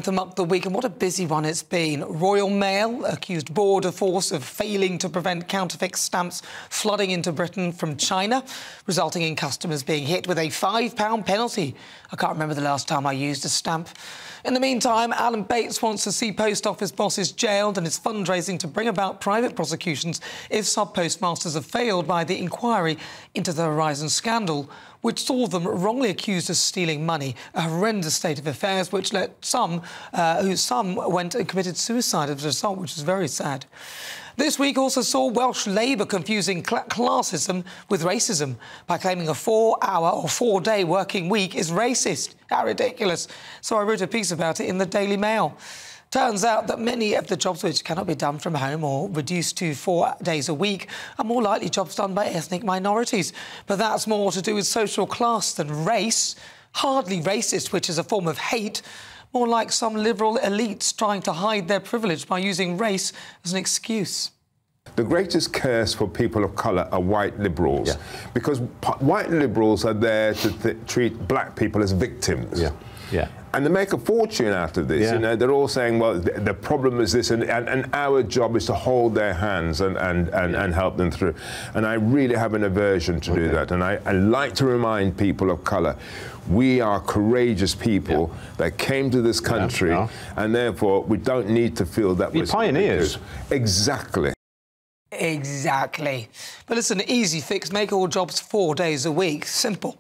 To mark the week, and what a busy one it's been. Royal Mail accused Border Force of failing to prevent counterfeit stamps flooding into Britain from China, resulting in customers being hit with a £5 penalty. I can't remember the last time I used a stamp. In the meantime, Alan Bates wants to see post office bosses jailed and is fundraising to bring about private prosecutions if sub-postmasters have failed by the inquiry into the Horizon scandal, which saw them wrongly accused of stealing money, a horrendous state of affairs which led some went and committed suicide as a result, which is very sad. This week also saw Welsh Labour confusing classism with racism by claiming a 4-hour or 4-day working week is racist. How ridiculous. So I wrote a piece about it in the Daily Mail. Turns out that many of the jobs which cannot be done from home or reduced to 4 days a week are more likely jobs done by ethnic minorities. But that's more to do with social class than race. Hardly racist, which is a form of hate. More like some liberal elites trying to hide their privilege by using race as an excuse. The greatest curse for people of colour are white liberals, because white liberals are there to treat black people as victims. And they make a fortune out of this. You know, they're all saying, well, the problem is this, and our job is to hold their hands and help them through. And I really have an aversion to do that. And I like to remind people of colour, we are courageous people that came to this country, and therefore we don't need to feel that we're pioneers. Exactly. Exactly. But listen, easy fix, make all jobs 4 days a week. Simple.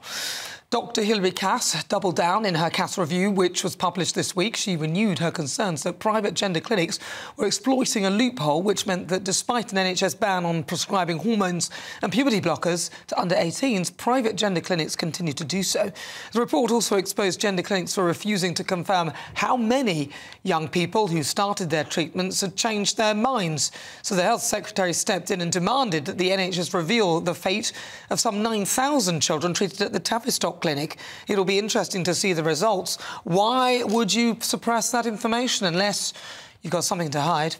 Dr Hilary Cass doubled down in her Cass Review, which was published this week. She renewed her concerns that private gender clinics were exploiting a loophole, which meant that despite an NHS ban on prescribing hormones and puberty blockers to under 18s, private gender clinics continue to do so. The report also exposed gender clinics for refusing to confirm how many young people who started their treatments had changed their minds. So the Health Secretary stepped in and demanded that the NHS reveal the fate of some 9,000 children treated at the Tavistock clinic. It'll be interesting to see the results. Why would you suppress that information unless you've got something to hide?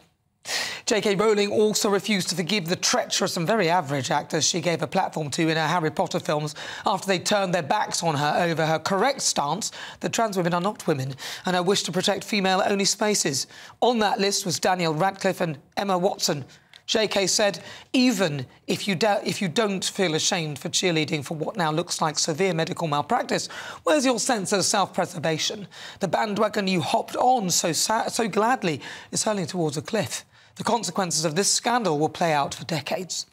J.K. Rowling also refused to forgive the treacherous and very average actors she gave a platform to in her Harry Potter films after they turned their backs on her over her correct stance that trans women are not women and her wish to protect female-only spaces. On that list was Daniel Radcliffe and Emma Watson. J.K. said, even if you don't feel ashamed for cheerleading for what now looks like severe medical malpractice, where's your sense of self-preservation? The bandwagon you hopped on so gladly is hurling towards a cliff. The consequences of this scandal will play out for decades.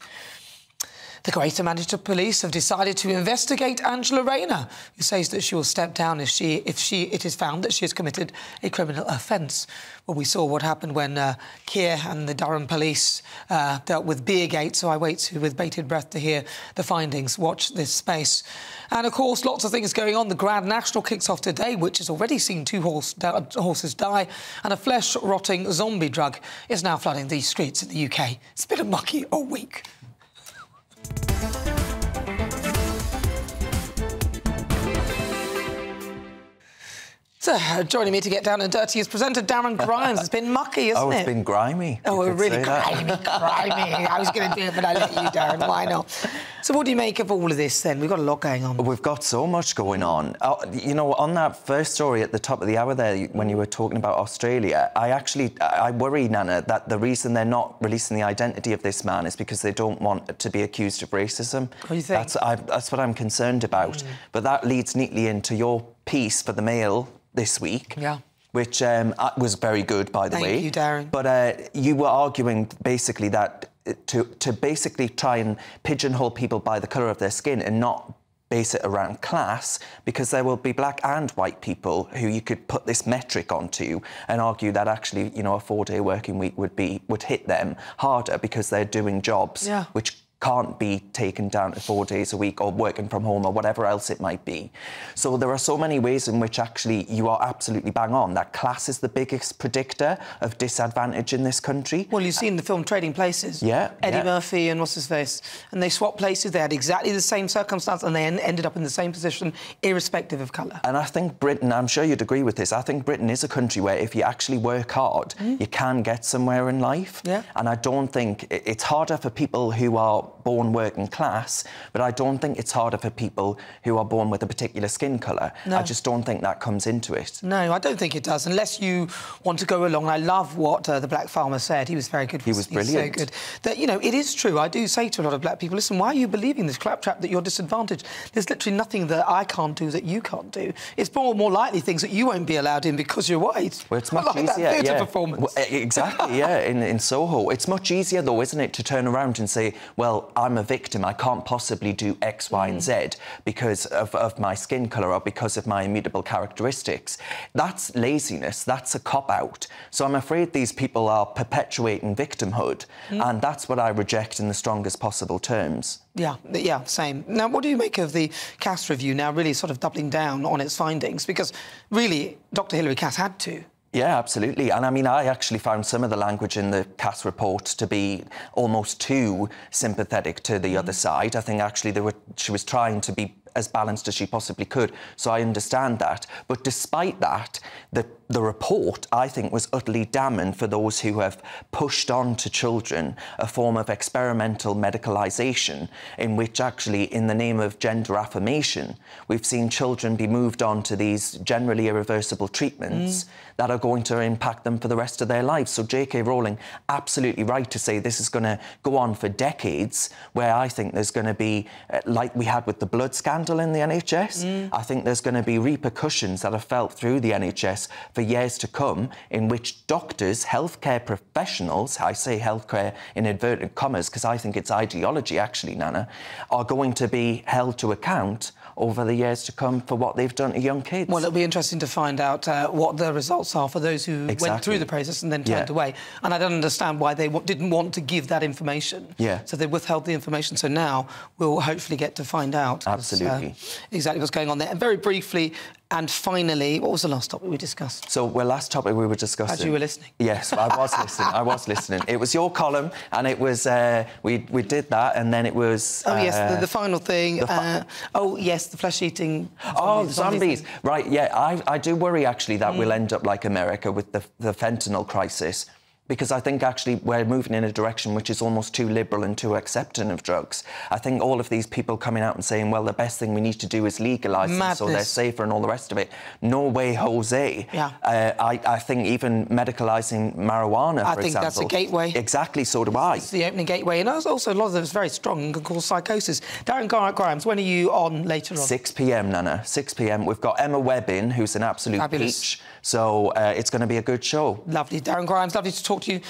The Greater Manchester Police have decided to investigate Angela Rayner, who says that she will step down if it is found that she has committed a criminal offence. Well, we saw what happened when Keir and the Durham Police dealt with Beergate, so I wait with bated breath to hear the findings. Watch this space. And, of course, lots of things going on. The Grand National kicks off today, which has already seen 2 horses die, and a flesh-rotting zombie drug is now flooding these streets in the UK. It's been a mucky all week. So, joining me to get down and dirty is presenter Darren Grimes. It's been mucky, hasn't it? Oh, it's been grimy. Oh, really grimy. I was going to do it, but I let you, Darren. Why not? So what do you make of all of this, then? We've got a lot going on. We've got so much going on. You know, on that first story at the top of the hour there, when you were talking about Australia, I worry, Nana, that the reason they're not releasing the identity of this man is because they don't want to be accused of racism. What do you think? That's what I'm concerned about. But that leads neatly into your piece for the Mail this week, which was very good, by the way. Thank you, Darren. But you were arguing basically that to basically try and pigeonhole people by the colour of their skin and not base it around class, because there will be black and white people who you could put this metric onto and argue that actually, you know, a 4-day working week would hit them harder because they're doing jobs which can't be taken down to 4 days a week or working from home or whatever else it might be. So there are so many ways in which actually you are absolutely bang on, that class is the biggest predictor of disadvantage in this country. Well, you've seen the film Trading Places. Eddie Murphy and what's-his-face. And they swapped places, they had exactly the same circumstance and they ended up in the same position, irrespective of colour. And I think Britain, I'm sure you'd agree with this, I think Britain is a country where if you actually work hard, you can get somewhere in life. And I don't think... It's harder for people who are born working class, but I don't think it's harder for people who are born with a particular skin colour. No. I just don't think that comes into it. No, I don't think it does, unless you want to go along. I love what the black farmer said. He was very good. He was brilliant. So good. That, you know, it is true. I do say to a lot of black people, listen, why are you believing this claptrap that you're disadvantaged? There's literally nothing that I can't do that you can't do. It's more likely things that you won't be allowed in because you're white. Well, it's much like easier, that theatre performance. Well, exactly, yeah, in Soho. It's much easier, though, isn't it, to turn around and say, well, I'm a victim, I can't possibly do X, Y and Z because of my skin colour or because of my immutable characteristics. That's laziness, that's a cop-out. So I'm afraid these people are perpetuating victimhood, and that's what I reject in the strongest possible terms. Yeah, same. Now, what do you make of the Cass review now really sort of doubling down on its findings? Because, really, Dr Hilary Cass had to. Yeah, absolutely. And I mean, I actually found some of the language in the Cass report to be almost too sympathetic to the other side. I think actually she was trying to be as balanced as she possibly could, so I understand that. But despite that, the report, I think, was utterly damning for those who have pushed on to children a form of experimental medicalisation in which actually, in the name of gender affirmation, we've seen children be moved on to these generally irreversible treatments that are going to impact them for the rest of their lives. So J.K. Rowling, absolutely right to say this is going to go on for decades, where I think there's going to be, like we had with the blood scandal in the NHS, I think there's going to be repercussions that are felt through the NHS for years to come, in which doctors, healthcare professionals, I say healthcare in inverted commas because I think it's ideology actually, Nana, are going to be held to account over the years to come for what they've done to young kids. Well, it'll be interesting to find out what the results are for those who went through the process and then turned away. And I don't understand why they didn't want to give that information. So they withheld the information. So now we'll hopefully get to find out. Absolutely. Exactly what's going on there. And very briefly, and finally, what was the last topic we discussed? So, well, last topic we were discussing... As you were listening. Yes, I was listening. I was listening. It was your column, and it was... we did that, and then it was... Oh, yes, the final thing. Oh, yes, the flesh-eating... Oh, zombies. Right, yeah, I do worry, actually, that we'll end up like America with the fentanyl crisis, because I think, actually, we're moving in a direction which is almost too liberal and too accepting of drugs. I think all of these people coming out and saying, well, the best thing we need to do is legalise them so they're safer and all the rest of it. No way, Jose. I think even medicalising marijuana, for example... I think that's a gateway. Exactly, so do I. It's the opening gateway. And also, a lot of them is very strong and can cause psychosis. Darren Grimes, when are you on later on? 6 p.m, Nana, 6 p.m. We've got Emma Webb in, who's an absolute peach. So it's going to be a good show. Lovely. Darren Grimes, lovely to talk to you.